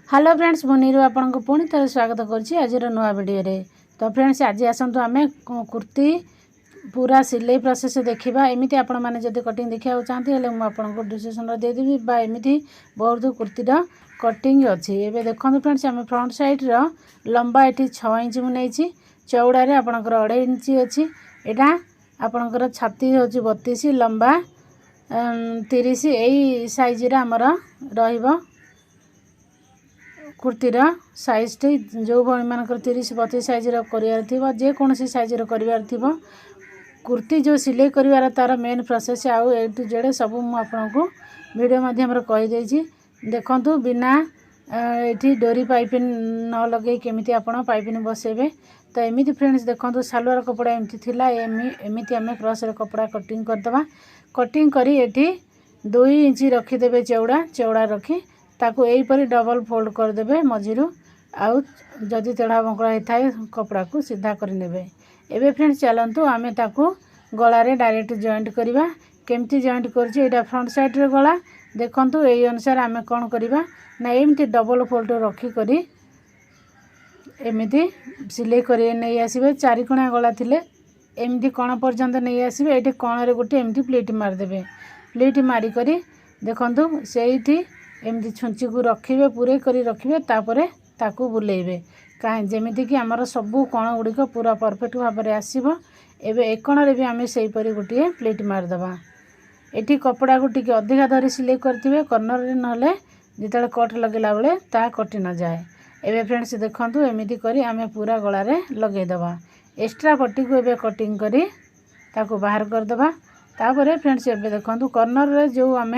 Hello friends मु नीरू आपन को पुणी थे स्वागत करुँची आज नुआ वीडियो रे। तो फ्रेंड्स आज आसतु आम कुर्ती पूरा सिलाई प्रोसेस देखा एमती आपण मैंने जब कटिंग देखा चाहती है मुझे डिस्क्रिप्शन देदेवी एमती बहुत कुर्तीर कटिंग अच्छी। एवं देखो फ्रेंड्स आम फ्रंट साइड लंबा ये 6 इंच मुझे चौड़ारे आपणकर 2.5 इंच अच्छी। यहाँ आपणकर छाती हूँ 32 लंबा 30 यही साइज आमर र कुर्तीर साइज टी जो भाई मानकर 30-32 साइज जेकोसी साइज करार कुर्ती जो सिलाई कर तार मेन प्रोसेस आउ ए टू जेड सब मुझे वीडियो माध्यम कहीदे। देखु बिना ये डोरी पाइपिन न लगे केमी आप पाइपिन बसेबे। तो एमती फ्रेंड्स देखो सालवार कपड़ा एमती थिला एमती आम क्रॉस कपड़ा कटिंग करदे। कटिंग करी एठी 2 इंच रखीदे चौड़ा चौड़ा रखी ताकू यहीपरी डबल फोल्ड करदे मझिरू आउ जदि तेढ़ा बंकड़ा होता है कपड़ा को सीधा करने। एवं फ्रेंड्स चलतु आम ताकू गलारे डायरेक्ट जॉइंट करवा केमती जॉइंट कर फ्रंट साइड रे गला देखंतु यही अनुसार आम कौन करवा ना एमती डबल फोल्ड रखिक एमती सिलाई कर नहीं आसबे। 4 कोणा गला थिले एमती कण पर्यंत नहीं आसबे। ये कण गोटे एमती प्लीट मारदे प्लीट मारिक देखंतु से एमती छुंची को रखिए पूरे करी रखिए तापरे ताकू बुलेइबे कहीं जमीती कि आमर सबू कण गुड़िक पूरा परफेक्ट भाव में आसब। एवं ए कण भी आम से गोटे प्लेट मारदे। ये कपड़ा को टी अधिका धरी सिलाई करेंगे कर्नर ना जिते कट लगेला बेले ता कटि न जाए। एवं फ्रेंड्स देखु एमती करी आम पूरा गलारे लगेदबा एक्स्ट्रा पट्टी को एवं कटिंग करी ताकू बाहर करदबा। तापर फ्रेंड्स एवं देखु कर्नर रे जो आम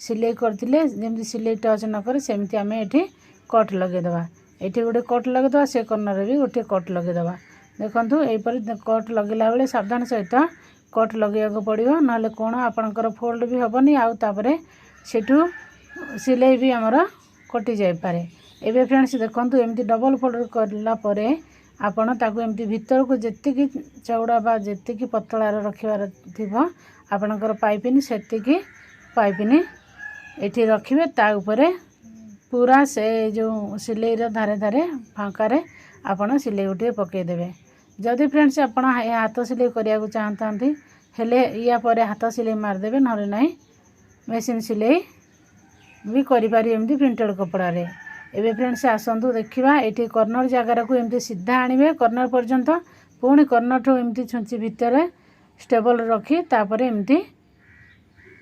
सिलाई करते जमी सिलाई टच नक सेमती आम ये कट लगेदबा। ये गोटे कट लगेदबा से कर्नर भी गोटे कट लगेदबा। देखु यहीपर कट लगेला बेले सावधान सहित कट लगे पड़ो ना कौन आपणकर फोल्ड भी हेनी आउे सेठू सिलाई भी आमर कटि जापे। एवं फ्रेंड्स देखु एमती डबल फोल्ड कलापर आपण ताकू एमती भीतर को जी चौड़ा बा जी पतलार रखार थी आपणकर पाइपिन से पाइपिन ये रखिए ताऊपर पूरा से जो सिलाई धारे धारे फाँकार आपड़ सिलाई गोटे पकईदे। जदि फ्रेंड्स आपड़ हाथ सिलाई करने चाहता हेले या पर हाथ सिलाई मारदेवे ना ना मेसीन सिलाई भी करें एमती प्रिंटेड कपड़ा रे। एवं फ्रेंड्स आसतु देखा ये कर्नर जगार को एमती सीधा आणवे कर्नर पर्यंत पुणी कर्नर ठू एमती छुंची भितर स्टेबल रखी तापर एमती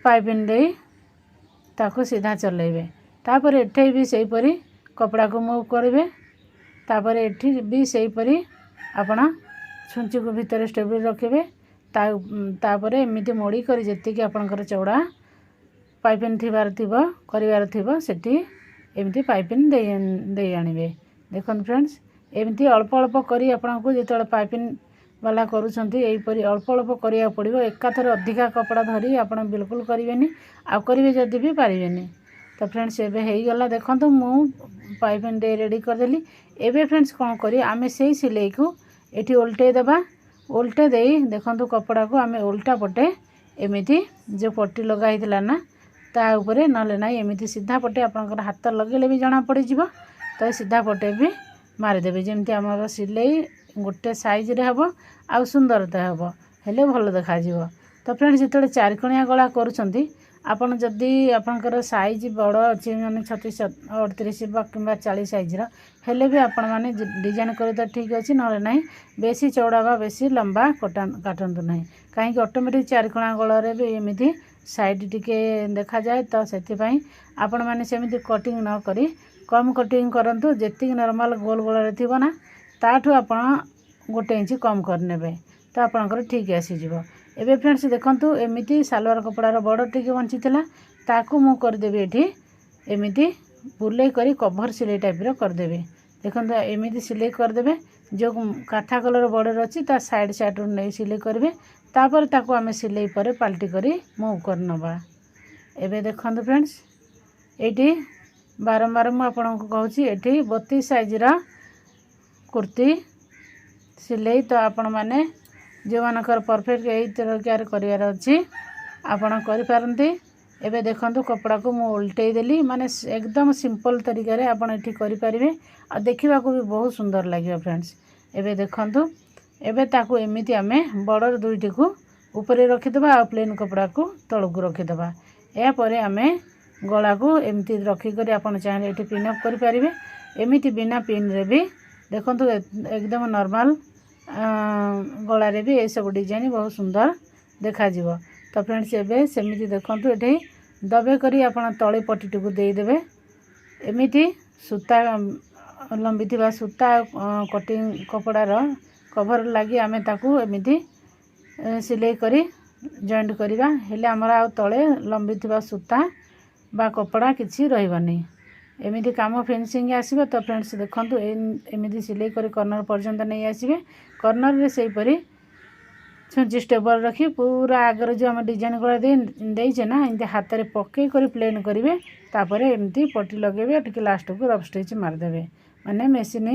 पाइपिन दे ताकू सीधा चलेबे। तापर एठे भी सेहीपरी कपड़ा को मूव करेंगे तापर एठी भी सेहीपरी आपण छुंची को भितर स्टेबल रखिए तापर एमती मोड़ी कर जी आपणकर चौड़ा पाइपिन थिबार थिबो करिवार थिबो सेठी एमती पाइपिन दे आनिबे। देखो फ्रेंड्स एमती अल्प अल्प करी आपन को जेतले पाइपिन वाला करूछंती एहीपरी अल्प अल्प करिया पड़िबो। एकाथर अधिका कपड़ा धरी आपन बिल्कुल करिवेनी आ करिवे जदि भी पारिवेनी। तो फ्रेंड्स एबे हेई गला देखंतु मु पाइपिन दे रेडी कर देली। एबे फ्रेंड्स कोन करी आमे सेही सिलाई को एठी उल्टे देबा उल्टे देई देखंतु कपड़ा को आमे उल्टा पटे एमिति जो पट्टी लगा हितला ना ता ऊपर नले ना एमिति सीधा पटे आपनकर हाथ लगेले भी जना पड़ी जिवो। तो सीधा पटे भी मारि देबे जेमति हमर सिलाई गोटे साइज रे हबो आ सुंदरता हबो हेले भलो देखा जिवो। तो फ्रेंड्स जेतले 4 कोणिया गला करूछंती आपन जदि आपनकर साइज बड़ अछि माने 36 38 बा किबा 40 साइज रा हेले भी आपण माने डिजाइन करे तो ठीक अछि न नाही बेसी चौड़ा बा बेसी लंबा काटंतु नाही काहे कि ऑटोमेटिक 4 कोणा गला रे भी एमिति साइड टिके देखा जाए। तो सेति पई आपण माने सेमिति कटिंग न करी कम कटिंग करंतु जेति नॉर्मल गोल गोल रे थिबो ना ताठू आपण 1 इंच कम कर नेबे तो आपनकर ठीक आसी जिवो। एबे फ्रेंड्स देखंतु एमिति सालवार कपड़ा बड़ टिके बंचीला ताकू मु करदेबी एठी एमिति बुले करी कभर सिलाई टाइप रो करदेबी। देखंतु एमिति सिलाई करदेबे जो काठा कलर बॉर्डर अछि ता साइड साइड रो नै सिलाई करबे तापर ताकू आमे सिलाई पर पाल्टी करी मूव करनबा। एबे देखंतु फ्रेंड्स एठी बारंबार मु आपनको कहूची एठी 32 साइज रा कुर्ती सिलाई। तो आपण माने जो मानकर परफेक्ट यही तरीका करार अच्छी आपण करि पारंती एबे देखंतु कपड़ा को मु उल्टै देली माने एकदम सिंपल तरीका रे आपण एठी करि परिबे आ देखिबा को भी बहुत सुंदर लागियो फ्रेंड्स। एबे देखंतु एबे ताकू एमिति आमे बॉर्डर दुईटी को ऊपर रखि दबा आ प्लेन कपड़ा को तळ को रखि दबा। या परे आमे गला को एमिति रखि करी आपण चाहे एठी पिन अप करि परिबे। एमिति बिना पिन रे भी देखंतु एकदम नॉर्मल गला रे भी ए सब डिजाइन बहुत सुंदर देखा जिवो। तो फ्रेंड्स एबे सेमिति देखंतु एठी दबे करी आपण तळे पट्टी को देई देबे। एमिति सूता लंबी थिबा सूता कटिंग कपड़ा रो कवर लागि आमे ताकू एमिति सिलाई करी जॉइंट करिबा हेले हमरा आ तळे लंबी थिबा सूता बा कपड़ा किछि रहइबनी। एमिति काम फिनिशिंग आसीबे। तो फ्रेंड्स देखंतु एमिति सिलाई करी कॉर्नर पर्यंत नै आसीबे। कॉर्नर रे सेही परी छुंची स्टेबल रखी पूरा आगर जो हम डिजाइन गला देइछे ना एमती हाथ रे पके करी प्लेन करिवे। तापरे एमती पट्टी लगेबे टिके लास्ट को रफ स्टिच मार देबे माने मशीन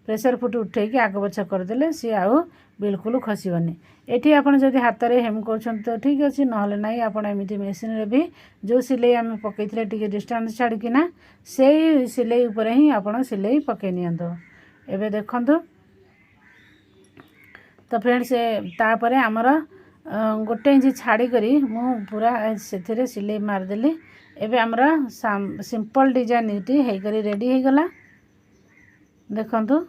प्रेशर फुट उठे कि आग पछ कर देले सी आउ बिल्कुल खसीबनी। एठी आपण जदी हाथ रे हेम करछन तो ठीक अछि नहले नाही आपण एमिति मशीन रे भी जो सिलाई हम पकैथिले टिके डिस्टेंस छाडी कि ना सेही सिलाई ऊपर ही आपण सिलाई पकै नियंतो। एबे देखंतु तो फ्रेंड्स तापरे आमर गोटे इंच छाड़ी करी मु पूरा से सिलाई मारदेली। एबे आमर सिंपल डिजाइन टी हे करी रेडी हे गला। देखंतु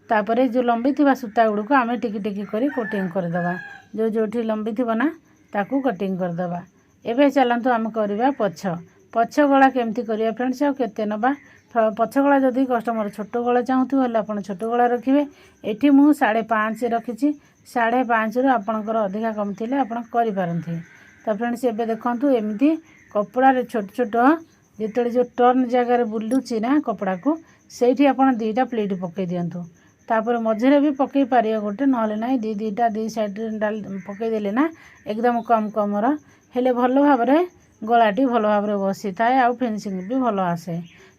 तापरे जो लंबी थिबा सूता गुड़ को आमे टिकी टिकी करी कटिंग कर दबा। जो जोठी लंबी थिबा ना ताकू कटिंग कर दबा। एबे चलंतु आम करबा पछ गला केमती करिया फ्रेंड्स आ केते नबा। पछ गला जदि कस्टमर छोट गला चाहूथु हले आपण छोट गला रखिबे। एठी मु 5.5 रखिछि 5.5 रु आपनकर अधिका कम थिले आपण करि पारंथि। तो फ्रेंड्स एबे देखंतु एमिति कपड़ा रे छोट छोट जेतले जो टर्न जगह रे बुलुछि ना कपड़ा को सेठी आपण दीटा प्लेट पकै दियंतु। तापर मझिरे भी पकै पारियो गोटे नहले नाही दीटा दी साइड रे पकै देले ना एकदम कम कम रो हेले भलो भाबरे गलाटी भलो भाबरे बसी थाए आ फिनिशिंग भी भलो आसे।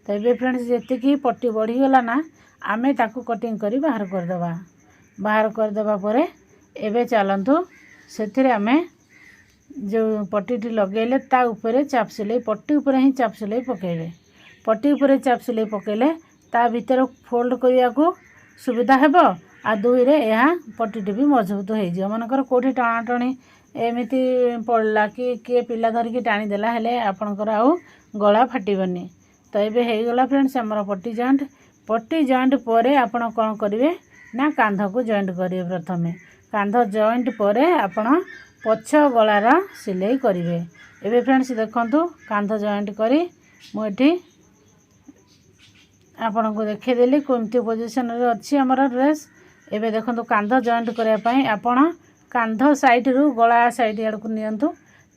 तो ये फ्रेंड्स जेते की पट्टी बढ़ी गला ना आमे ताकू कटिंग करी बाहर कर दबा। बाहर कर दबा परे एबे चलंतु सेथिरे आमे जो पट्टी टी लगेले ता ऊपर चाप सिलाई पट्टी ऊपर ही चाप सिलाई पकेबे। पट्टी ऊपर चाप सिलाई पकेले ता भीतर फोल्ड करिया को सुविधा हेबो आ दुई रे यह पट्टी टी भी मजबूत हो जियो। मनकर कोठी टाणा टाणी एमिति पड़ला कि किए पिला धरिकी टाणी देला हेले आपनकर आउ गला फाटिबनी। तो ये हो गला फ्रेंड्स आमर पट्टी जॉइंट परे आपण कौन करेंगे ना कांध को जॉइंट करेंगे। प्रथमे कांध जॉइंट परे आपण पछ गलार सिलाई करेंगे। एबे फ्रेंड्स देखंतु कांध जॉइंट करी मुठी आपण को देखेदेली कोमती पोजिशन रे अच्छी आमर ड्रेस। एबे देखंतु कांध जॉइंट करया पई आपण कांध साइड रु गला साइड याड को नियंतु।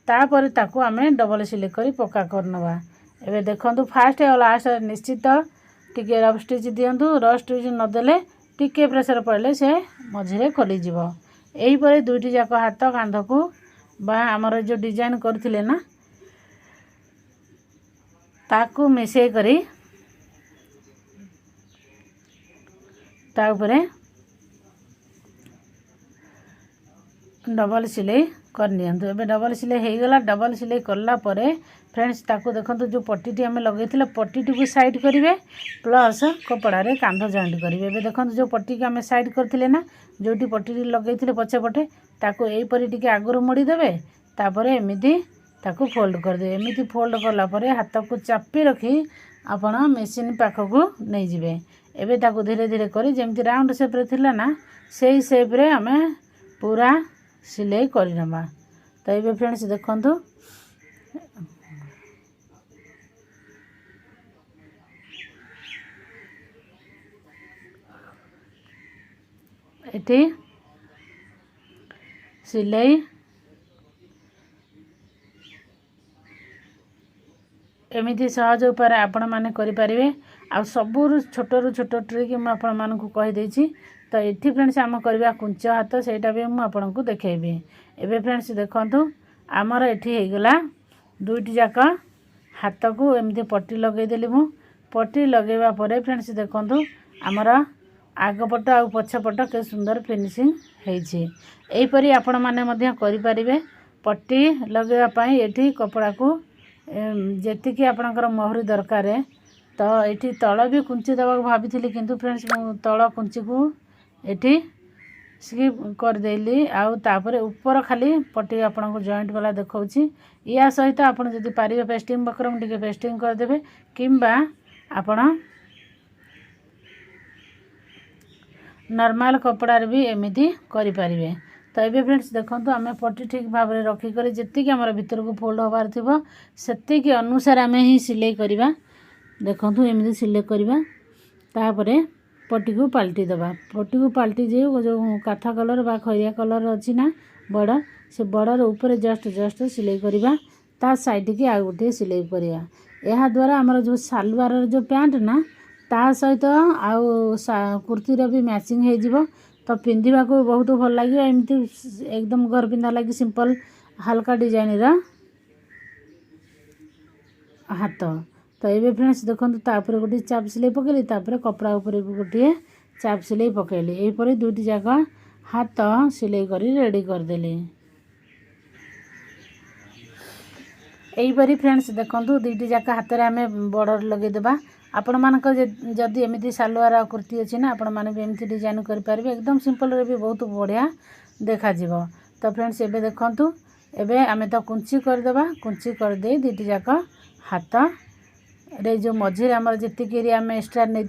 तापर ताकू आमे डबल सिलाई करी पक्का करनबा। एबे देखंतु फास्ट और लास्ट निश्चित टिके रफ स्टिच दियंतु। रफ स्टिच न देले टिके प्रेशर पड़ले से मझिरे खोली जिवो। एही परे दुईटी जाक हाथ कांध को बा हमर जो डिजाइन करथिले ना ताकू मिसे करी ता ऊपर डबल सिलाई कर नियंतु। एबे डबल सिलाई हे गला। डबल सिलाई करला परे फ्रेंड्स ताकू देखंतु जो पट्टी टी हमें लगेथिले पट्टी टी को साइड करिवे प्लस कपड़ा रे कांध जॉइंट करिवे। एबे देखंतु जो पट्टी के हमें साइड करथिले ना जोटी पट्टी टी लगेथिले पछे पटे ताकू एई परी टिके आगुरु मोड़ी देबे। तापरे एमिति ताकू फोल्ड कर दे। एमिति फोल्ड करला परे हाथ को चापी रखी आपण मशीन पाख को नै जिवे। एबे ताकू धीरे धीरे करी जेमति राउंड शेप रे थिला ना सेही शेप रे हमें पूरा सिलाई करि नबा। तो एबे फ्रेंड्स देखंतु एटी सिलाई एमिति सहज उपाय आपण माने करि परिवे। आ सबुरु छोट ट्रिक मु आपण मानकु कहि देछि। तो एठी फ्रेंड्स आम करबा कुंच हाथ सेटा भी मु आपण को देखेबी। एबे फ्रेंड्स देखंतु आमर एठी हे गला दुईटी जाक हाथ को एमिति पट्टी लगे देली। मु पट्टी लगेबा परे फ्रेंड्स देखंतु आमर आगपट आ पछपट के सुंदर फिनिशिंग हेछि। एही परी आपण माने मध्य करि परिबे। पट्टी लगेबा पई एठी कपड़ा को जेतिकी आपणकर मोहरी दरकार तो ये तल भी कुंची देवा भाभी किंतु फ्रेंड्स मु तल कुंची को ये स्किप करदेली आउे ऊपर खाली पट्टी आपन को जॉइंट वाला देखा या सहित आप जब पारे पेस्टिंग बक्रम टे पेस्टिंग करदे किंबा आपण नॉर्मल कपड़ार भी एमती करें। तो ये फ्रेंड्स देखो आम पट्टी ठीक भाव में रखिक जी आम भीतर को फोल्ड हबार थी से अनुसार आम ही सिलाई करवा। देखो एमती सिलाई करवा तापर पट्टी को पलटि दबा। पट्टी को पलटि जो काथा कलर बा खैरिया कलर अच्छी ना बड़ से बड़र ऊपर जस्ट सिलाई करवा ता साइड की आउ गोटे सिलाई करवा। यह द्वारा आमर जो सालवार जो पैंट ना ता सहित कुर्तीर भी मैचिंग हो तो पिंधा को बहुत भल लगे एमती एकदम घर पिंधा लगी सिंपल हल्का डिजाइन हाथ। तो ये फ्रेंड्स देखो तापर गोटे चाप सिलाई पकईली तापर कपड़ा उपर गोटे चाप सिलाई पकईली यहीपर दुईटी जाक हाथ सिलाई कर रेडी करदेली। यहीपरी फ्रेंड्स देखो दुईटी जाक हाथ में आम बॉर्डर लगेदेबा। आपण मानक जदि एमती सालवार कुर्ती अच्छी ना आपण मैंने भी एमती डिजाइन करें एकदम सिंपल रे भी बहुत बढ़िया देखा। तो फ्रेंड्स एबे देखंतु एबे आमे तो कुंची करदेबा। कुंची करदे दुईटी जाक हाथ रे जो मझे आम जी एरिया आम एक्सट्रा नहीं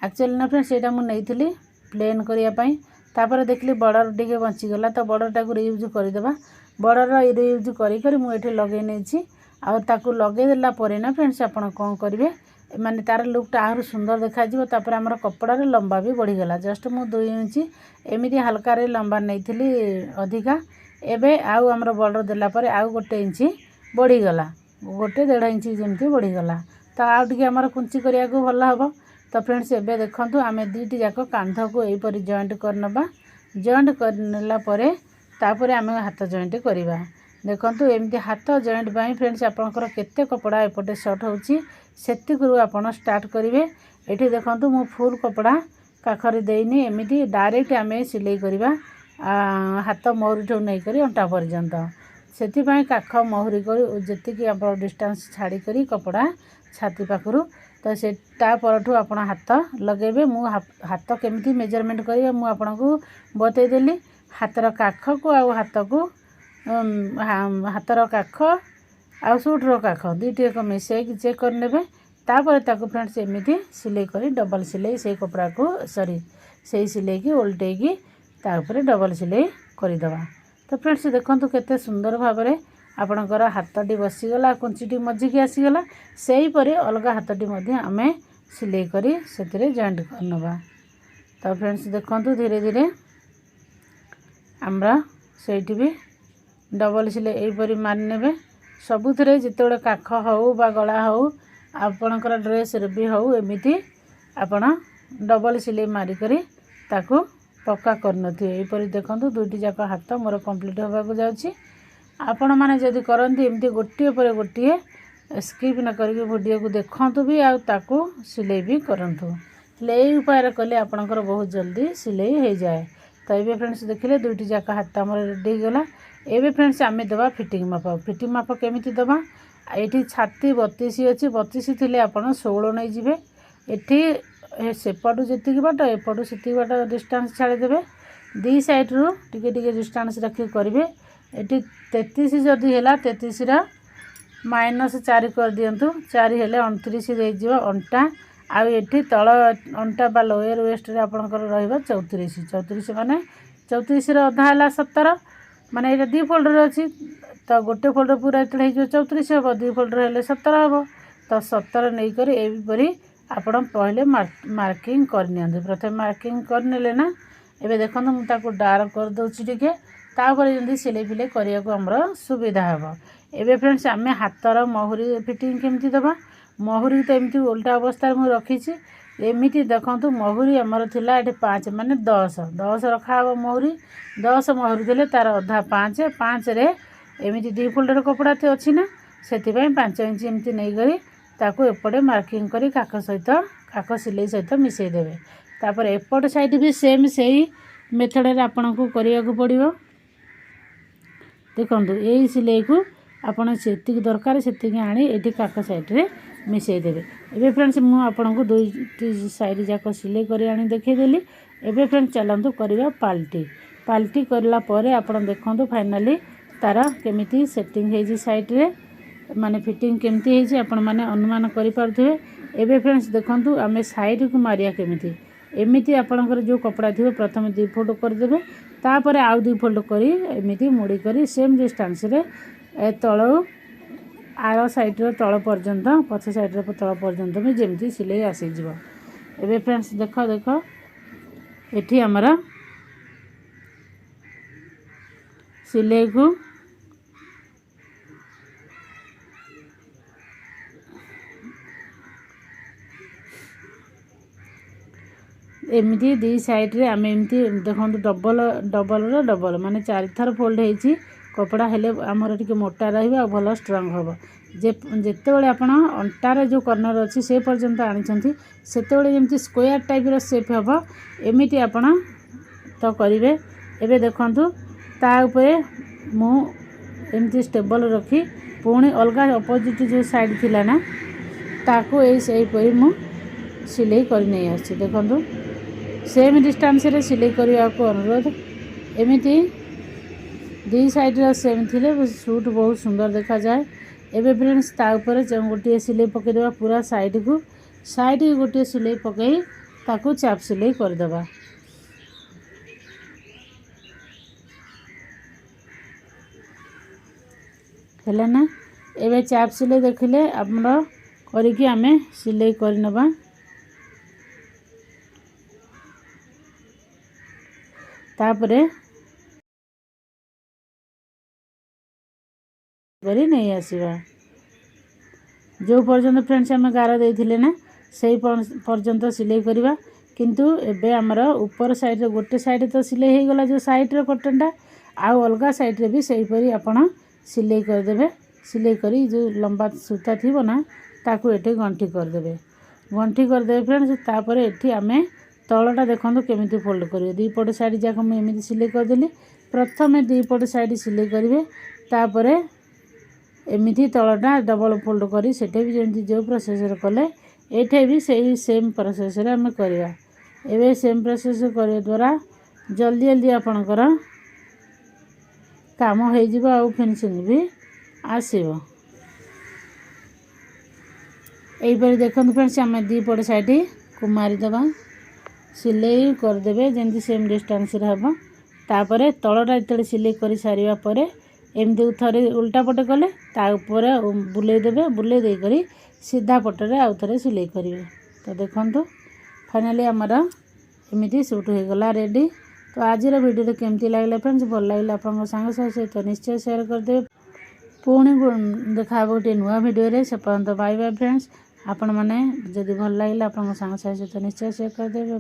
एक्चुअली ना फ्रेंड्स यहाँ मुझे प्लेन करने तापर देखली बॉर्डर टे बचीगला तो बॉर्डर टाक रियूज करदेबा। बॉर्डर रियूज कर मुझे लगे नहीं आउ लगेदेला ना फ्रेंड्स आपड़ कौन करेंगे माने तार लुकटा आहर सुंदर देखा। तापर आमर कपड़ार लंबा भी बढ़ीगला जस्ट मु 2 इंच एमती हल्का रे लंबा नहीं अधिका एबे आउ आमर बॉर्डर देला परे आउ 1 इंच बढ़ीगला 1.5 इंच जमती बढ़ीगला तो आउ टे आमर कुंची करिया को भल हम। तो फ्रेंड्स एबे देखंतु आमे दुईटी जाक कांध को एहीपरि जॉइंट करनबा। जॉइंट करनेला परे तापर आमे हाथ जॉइंट करवा। देखंतु एमती हाथ जॉइंट बाई फ्रेंड्स आपनकर केते कपड़ा एपटे शॉर्ट होची सेतिकरू आपण स्टार्ट करेंगे। ये देखो मु फुल कपड़ा काखरे देनी एमती डायरेक्ट आम सिलाई करवा हाथ मोहरी ठू नहीं करी अंटा पर्यंत से काख मोहरी कर जी आप डिस्टेंस छाड़ी करी कपड़ा छाती पाखु तो से परठू आप हाथ लगेबे। मु हाथ केमती मेजरमेंट करेंगे मुझे आपन को बतईदेली हाथर काख को आ हाथ को हाथर काख आ सूटर काख दुईटी एक मिसेक चेक करने तापर ताकू फ्रेंड्स एमती सिलाई करी डबल सिलाई से कपड़ा को सॉरी से सिलाई की ओल्टेकी तापर डबल सिलाई करदेवा। तो फ्रेंड्स देखो केते सुंदर भाव में आपणकर हाथटी बसीगला कुंचीटी मझिकी आसीगला से हीपरि अलग हाथटी आम सिलाई करी से जॉइंट करनबा। तो फ्रेंड्स देखो धीरे धीरे आमरा सेठी भी डबल सिलाई यहीपरि मारिने सबुथिरे जिते काख हो बा गला हो आपणकर ड्रेस भी हो एमती आपण डबल सिलाई मारिकरी ताकू पक्का करनथि। यहीपरि देखंतु दुईटी जाक हाथ मोर कंप्लीट होबाकू जाउछि। आपण माने जदि करंती एमती गोटिए पर गोटिए स्किप न करके वीडियो को देखंतु भी आ ताकू सिलाई भी करंतु ले उपाय कले आपणकर बहुत जल्दी सिलाई हो जाए। तो ये फ्रेंड्स देखिले दुईटी जाक हाथ आमर रेडी गला। एबे फ्रेंड्स आमे दबा फिटिंग माप केमिति दबा। ये छाती 32 अच्छी 32 थी आप 16 नहीं जी ये सेपटू जी बाट एपटू से बाट डिस्टेंस छाड़ीदे दी साइड्रु टे डिस्टेंस रखी करेंगे। ये 33 जदि है 33 -4 कर दिंतु 4 हेले 29 देव अंटा आउ ये तल अंटा बा लोअर वेस्ट आपंकर रहीब 34 माने 34 अधा है 17 माने ये 2 फोल्डर अच्छी तो गोटे फोल्डर पूरा ये 34 हम 2 फोल्डर हेले 17 हम तो 17 नहीं कर एपरी आपण पहले मार्किंग करनी प्रथम मार्किंग करने ना एबे देखो मुझे डार्क कर दूसरी टे तापर जल्दी सिलाई फिलाई करने को आमर सुविधा हे। एबे फ्रेंड्स आम हाथर मोहरी फिटिंग केमती दबा। मोहरी तो एमती उल्टा अवस्था मुझे रखी एमती देखो मोहरी आमर थिला ये 5 माने 10 रखा हे मोहरी 10 मोहरी थे तार अधा 5 रे एमती 2 फोल्डर कपड़ा तो अच्छी ना से 5 इंच एमती नहीं करी ताकू एपटे मार्किंग करी काख सहित काख सिलाई सहित मिसई देवे। तापर एपट साइड भी सेम से ही मेथड रे आपन को करिया को पड़िबो। देखंतु यही सिलाई को ଆପଣ सेतिक दरकार सेतिक आनी एठी काख साइड रे मिसई देबे। एबे फ्रेंड्स मु आपनको दुईटी साइड जाक सिलाई करी आनी देखै देली। एबे फ्रेंड्स चलंतु करिवा पाल्टी। पाल्टी करला परे आपण देखंतु फाइनली तार केमिति सेटिंग हेजी साइड रे माने फिटिंग केमिति हेजी आपण माने अनुमान करि पारथिबे। एबे फ्रेंड्स देखंतु आमे साइड को मारिया केमिति एमिति आपणकर जो कपड़ा थिबे प्रथम 2 फोल्ड कर देबे तापर आउ 2 फोल्ड करी एमिति मोड़ी करी सेम डिस्टेंस रे तळ आर साइड रो तळ पर्यंत पछ साइड रो तळ पर्यंत भी जेमिति सिलाई आसी जिवो। एबे फ्रेंड्स देखो देखो एठी हमरा सिलाई को एमती दी साइड रे आम एमती देखो डबल डबल रो डबल माने 4 थर फोल्ड हेची कपड़ा हेले आमर टिके मोटा रहिबा आ भलो स्ट्रांग होबो। जेते बेले आपण अंटार जो कॉर्नर अछि से पर्यंत आनिचंती सेते बेले जेमती स्क्वायर टाइप रो शेप होबो एमिति आपण तो करिवे। एबे देखंतु ता ऊपर मु एमती स्टेबल रखी पुणी अलगा अपोजिट जो साइड थिला ना ताको ए सही परी मु सिलाई करि नै आछि। देखंतु सेम डिस्टेंस रे सिलाई करिया को अनुरोध। एमिति दी साइड रे सेम थिले सूट बहुत सुंदर देखा जाए। एबे फ्रेंड्स ता ऊपर गोटे सिलाई पके देबा पूरा साइड को गोटे सिलाई पकई ताको चाप सिलाई कर देबा। हेला ना एबे चाप सिलाई देखिले हमरा करिकि आमे सिलाई कर नबा। तापरे करी नहीं आसीबा जो पर्यंत फ्रेंड्स आम गार देथिले ना सेही पर्यंत सिलाई करिबा। किंतु एबे हमर ऊपर साइड रे गोटे साइड तो सिलाई हे गला जो साइड रे कटनटा आउ अलगा साइड रे भी सेही परी आपण सिलाई कर देबे। सिलाई करी जो लंबा सूता थिबो ना ताकू एठी गंठी कर देबे। गंठी कर देबे फ्रेंड्स तापरे एठी आमे तळटा देखंतु केमिति फोल्ड करिवे। दी पट साइड जाक हम एमिति सिलाई कर देली। प्रथमे दी पट साइड सिलाई करिवे तापरे एमिति तळटा डबल फोल्ड करी सेटे भी जेमिति जो प्रोसेस रे कले एठे भी सेही सेम प्रोसेस रे हम करिवा। एबे सेम प्रोसेस करे द्वारा जल्दी जल्दी आपनकर काम हो जिवो आ फिनिशिंग भी आसीबो। एई परी देखंतु फ्रेंड्स हम दी पट साइड को मारी दबा सिलाई कर देबे जेंति सेम डिस्टेंस रे हबो। तापरे तळटा इतले सिलाई करी सारिवा परे एमती थरे उल्टा पटे कले ता ऊपर बुले देबे। बुले दे करी सीधा पटरे आउ थरे सिलाई करिवे। तो देखंतु फाइनली हमर एमिति सूट हो गला रेडी। तो आज रो वीडियो केमती लागला फ्रेंड्स भल लागला आपन संग सहित निश्चय शेयर कर देबे। पुणी देखा गोटे नुआ वीडियो रे से पर्यंत बाय बाय फ्रेंड्स। आपण माने जदि भल लागला आपन संग सहित निश्चय शेयर कर देबे।